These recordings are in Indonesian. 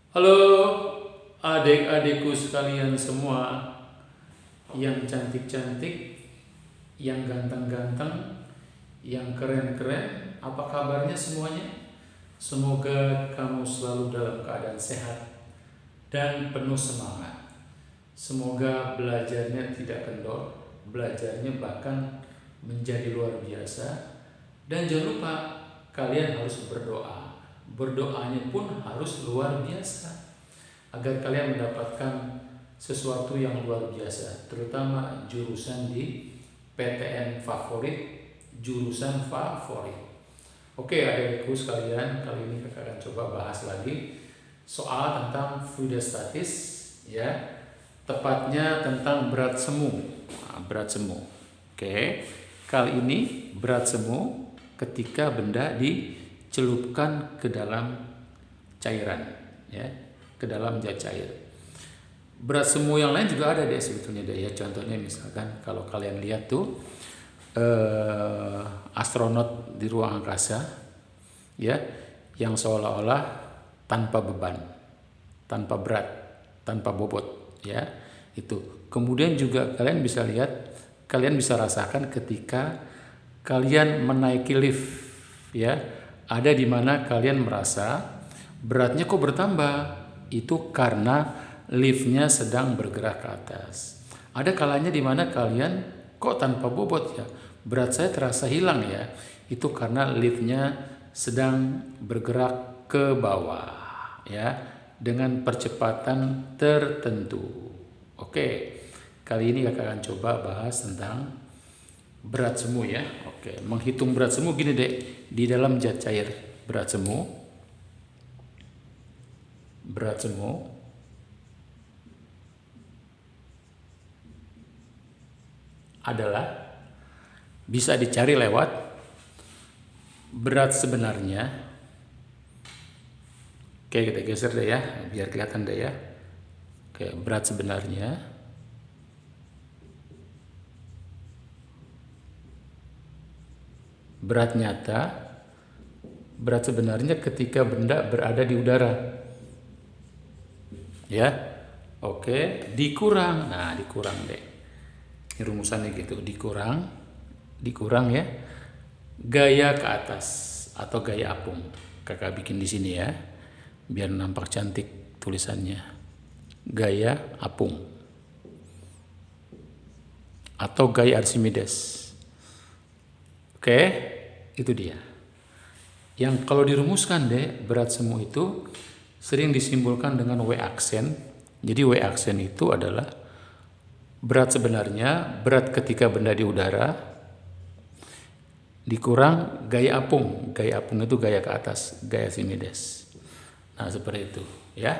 Halo adik-adikku sekalian semua, yang cantik-cantik, yang ganteng-ganteng, yang keren-keren, apa kabarnya semuanya? Semoga kamu selalu dalam keadaan sehat dan penuh semangat. Semoga belajarnya tidak kendor, belajarnya bahkan menjadi luar biasa. Dan jangan lupa kalian harus berdoa. Berdoanya pun harus luar biasa agar kalian mendapatkan sesuatu yang luar biasa, terutama jurusan di PTN favorit, jurusan favorit. Oke adik-adikku sekalian, kali ini kakak akan coba bahas lagi soal tentang fluida statis, ya, tepatnya tentang berat semu. Berat semu. Oke, kali ini berat semu ketika benda dicelupkan ke dalam cairan, ya, ke dalam zat cair. Berat semu yang lain juga ada deh sebetulnya deh, ya. Contohnya misalkan kalau kalian lihat tuh astronot di ruang angkasa, ya, yang seolah-olah tanpa beban, tanpa berat, tanpa bobot, ya, itu. Kemudian juga kalian bisa lihat, kalian bisa rasakan ketika kalian menaiki lift, ya, ada di mana kalian merasa beratnya kok bertambah. Itu karena liftnya sedang bergerak ke atas. Ada kalanya di mana kalian kok tanpa bobot, ya, berat saya terasa hilang, ya. Itu karena liftnya sedang bergerak ke bawah, ya, dengan percepatan tertentu. Oke, kali ini kakak akan coba bahas tentang berat semu, ya. Oke, menghitung berat semu gini deh, di dalam zat cair berat semu adalah bisa dicari lewat berat sebenarnya. Oke, kita geser deh, ya, biar kelihatan deh, ya. Oke, berat sebenarnya berat nyata, berat sebenarnya ketika benda berada di udara, ya. Oke, dikurang, nah dikurang deh, ini rumusannya gitu, dikurang, ya, gaya ke atas atau gaya apung. Kakak bikin di sini, ya, biar nampak cantik tulisannya, gaya apung atau gaya Archimedes. Oke, itu dia. Yang kalau dirumuskan deh, berat semu itu sering disimbolkan dengan W aksen. Jadi W aksen itu adalah berat sebenarnya, berat ketika benda di udara, dikurang gaya apung. Gaya apung itu gaya ke atas, gaya Archimedes. Nah, seperti itu, ya.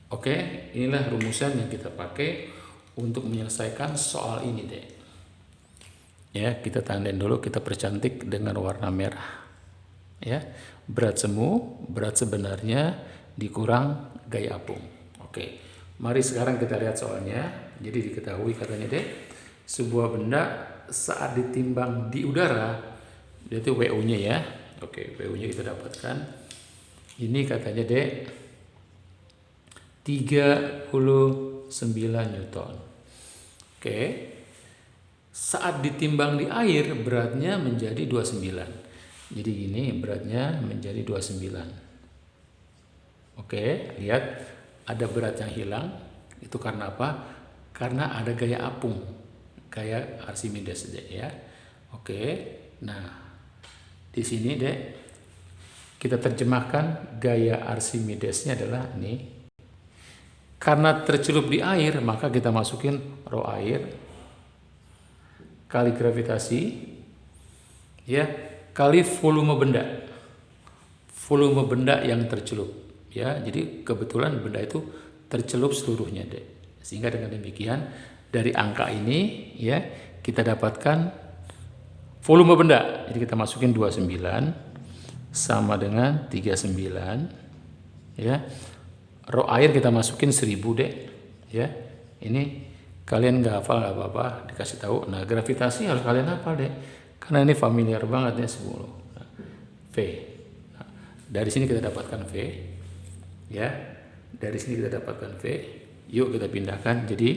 Oke, inilah rumusan yang kita pakai untuk menyelesaikan soal ini deh. Ya, kita tandain dulu, kita percantik dengan warna merah. Ya, berat semu, berat sebenarnya dikurang gaya apung. Oke, mari sekarang kita lihat soalnya. Jadi diketahui katanya deh, sebuah benda saat ditimbang di udara, itu WU-nya, ya. Oke, WU-nya kita dapatkan. Ini katanya deh 39 Newton. Oke. Saat ditimbang di air beratnya menjadi 29. Jadi gini, beratnya menjadi 29. Oke, lihat ada berat yang hilang. Itu karena apa? Karena ada gaya apung, gaya Archimedes deh, ya. Oke. Nah, di sini deh kita terjemahkan gaya Archimedesnya adalah ini. Karena tercelup di air, maka kita masukin rho air kali gravitasi, ya, kali volume benda yang tercelup, ya. Jadi kebetulan benda itu tercelup seluruhnya deh, sehingga dengan demikian dari angka ini, ya, kita dapatkan volume benda. Jadi kita masukin 29 sama dengan 39, ya. Rho air kita masukin 1000 deh, ya. Ini kalian nggak hafal nggak apa-apa, dikasih tahu. Nah, gravitasi harus kalian hafal deh, karena ini familiar banget ya, 10. V. Nah, dari sini kita dapatkan V, ya. Dari sini kita dapatkan V. Yuk kita pindahkan. Jadi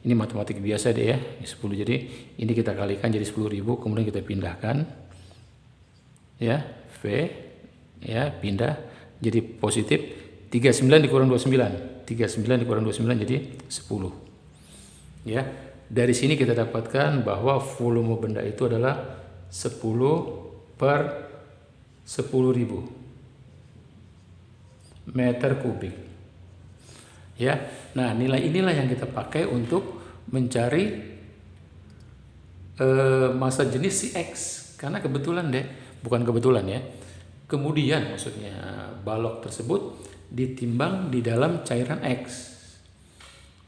ini matematik biasa deh ya. 10. Jadi ini kita kalikan jadi 10.000, kemudian kita pindahkan. Ya, V ya, pindah jadi positif 39 dikurang 29. 39 dikurang 29 jadi 10. Ya. Dari sini kita dapatkan bahwa volume benda itu adalah 10 per 10.000 meter kubik. Ya. Nah, nilai inilah yang kita pakai untuk mencari massa jenis si X. Karena kebetulan deh, bukan kebetulan ya. Kemudian maksudnya balok tersebut ditimbang di dalam cairan X.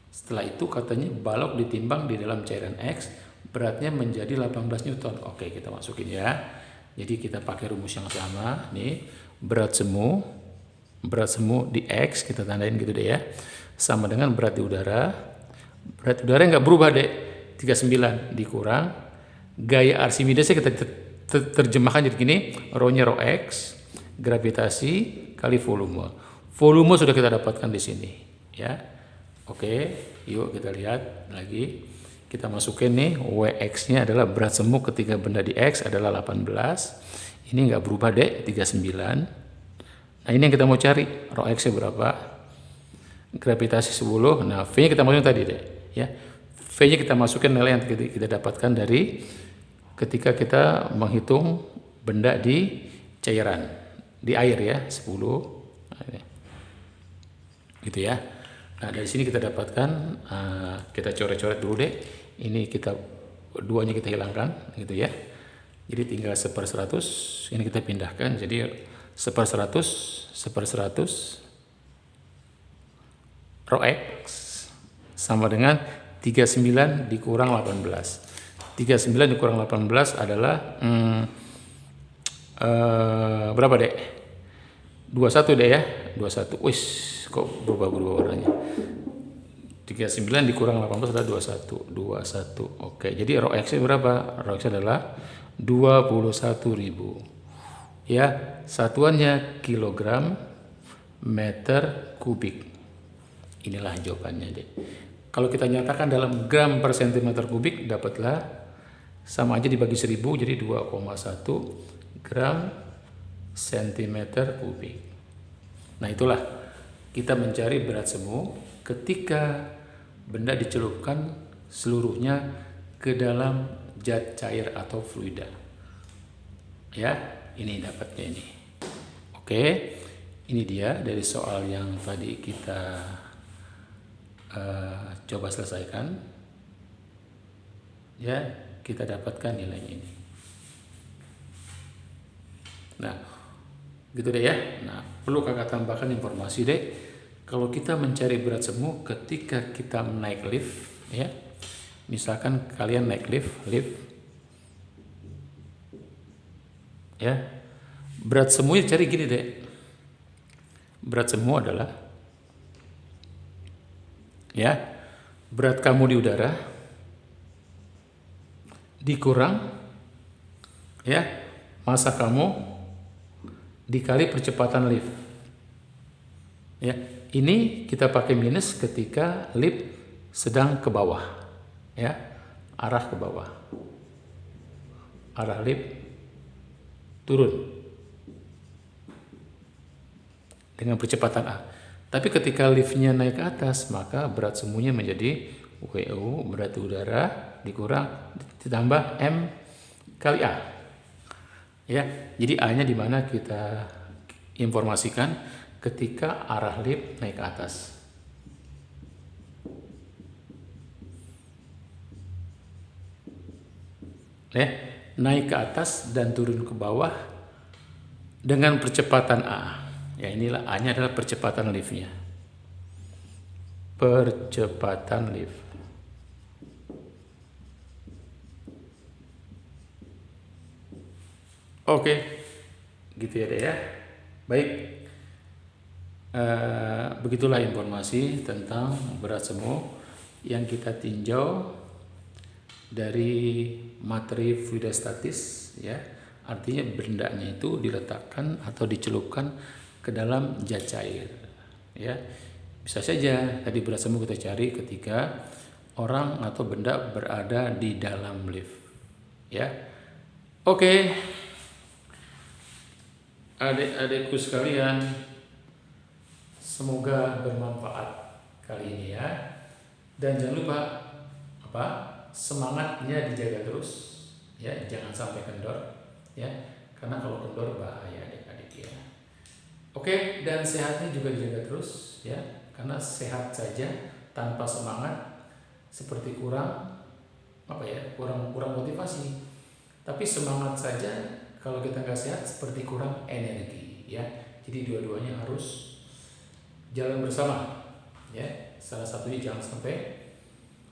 Setelah itu katanya balok ditimbang di dalam cairan X, beratnya menjadi 18 Newton. Oke, kita masukin ya. Jadi kita pakai rumus yang sama. Nih, berat semu di X, kita tandain gitu deh ya. Sama dengan berat di udara. Berat udara nggak berubah deh. 39 dikurang. Gaya Archimedesnya kita terjemahkan jadi gini. Rho-nya rho X, gravitasi kali volume. Volume sudah kita dapatkan di sini. Ya. Oke, yuk kita lihat lagi. Kita masukin nih, Wx-nya adalah berat semu ketika benda di X adalah 18. Ini nggak berubah deh, 39. Nah ini yang kita mau cari, rho X-nya berapa? Gravitasi 10, nah V-nya kita masukin tadi deh. Ya. V-nya kita masukin nilai yang kita dapatkan dari ketika kita menghitung benda di cairan. Di air ya, 10. Gitu ya. Nah dari sini kita dapatkan, kita coret-coret dulu deh. Ini kita duanya kita hilangkan, gitu ya. Jadi tinggal 1/100. Ini kita pindahkan. Jadi 1/100 rho X sama dengan 39 dikurang 18. 39 dikurang 18 adalah berapa dek? 21 deh ya. 21. Wis, kok berubah warnanya. 39 dikurang 18 adalah 21. 21. Oke, jadi rho X berapa? Rho X adalah 21.000. Ya, satuannya kilogram meter kubik. Inilah jawabannya deh. Kalau kita nyatakan dalam gram per sentimeter kubik, dapatlah sama aja dibagi 1000, jadi 2,1 gram sentimeter kubik. Nah itulah kita mencari berat semu ketika benda dicelupkan seluruhnya ke dalam zat cair atau fluida. Ya, ini dapatnya ini. Oke, ini dia dari soal yang tadi kita coba selesaikan. Ya, kita dapatkan nilainya ini. Nah, gitu deh ya. Nah, perlu kakak tambahkan informasi deh. Kalau kita mencari berat semu ketika kita naik lift, ya, misalkan kalian naik lift, ya, berat semunya cari gini deh. Berat semu adalah, ya, berat kamu di udara dikurang, ya, massa kamu dikali percepatan lift. Ya, ini kita pakai minus ketika lift sedang ke bawah, ya, arah ke bawah, arah lift turun dengan percepatan A. Tapi ketika liftnya naik ke atas, maka berat semuanya menjadi WU, berat udara dikurang ditambah M kali A. Ya, jadi A-nya di mana kita informasikan ketika arah lift naik ke atas. Ya, naik ke atas dan turun ke bawah dengan percepatan A. Ya, inilah A-nya adalah percepatan liftnya. Percepatan lift. Oke, gitu ya deh ya. Baik, begitulah informasi tentang berat semu yang kita tinjau dari materi fluidostatis, ya. Artinya bendanya itu diletakkan atau dicelupkan ke dalam zat cair, ya. Bisa saja tadi berat semu kita cari ketika orang atau benda berada di dalam lift. Ya. Oke. Adik-adikku sekalian, semoga bermanfaat kali ini ya. Dan jangan lupa semangatnya dijaga terus ya, jangan sampai kendor ya. Karena kalau kendor bahaya adik-adik ya. Oke, dan sehatnya juga dijaga terus ya. Karena sehat saja tanpa semangat seperti kurang motivasi. Tapi semangat saja kalau kita nggak sehat seperti kurang energi ya. Jadi dua-duanya harus jalan bersama ya. Salah satunya jangan sampai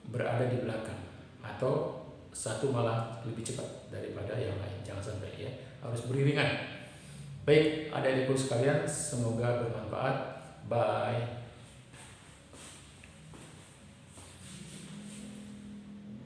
berada di belakang atau satu malah lebih cepat daripada yang lain. Jangan sampai ya, harus beriringan. Baik, adik-adikku sekalian, semoga bermanfaat. Bye.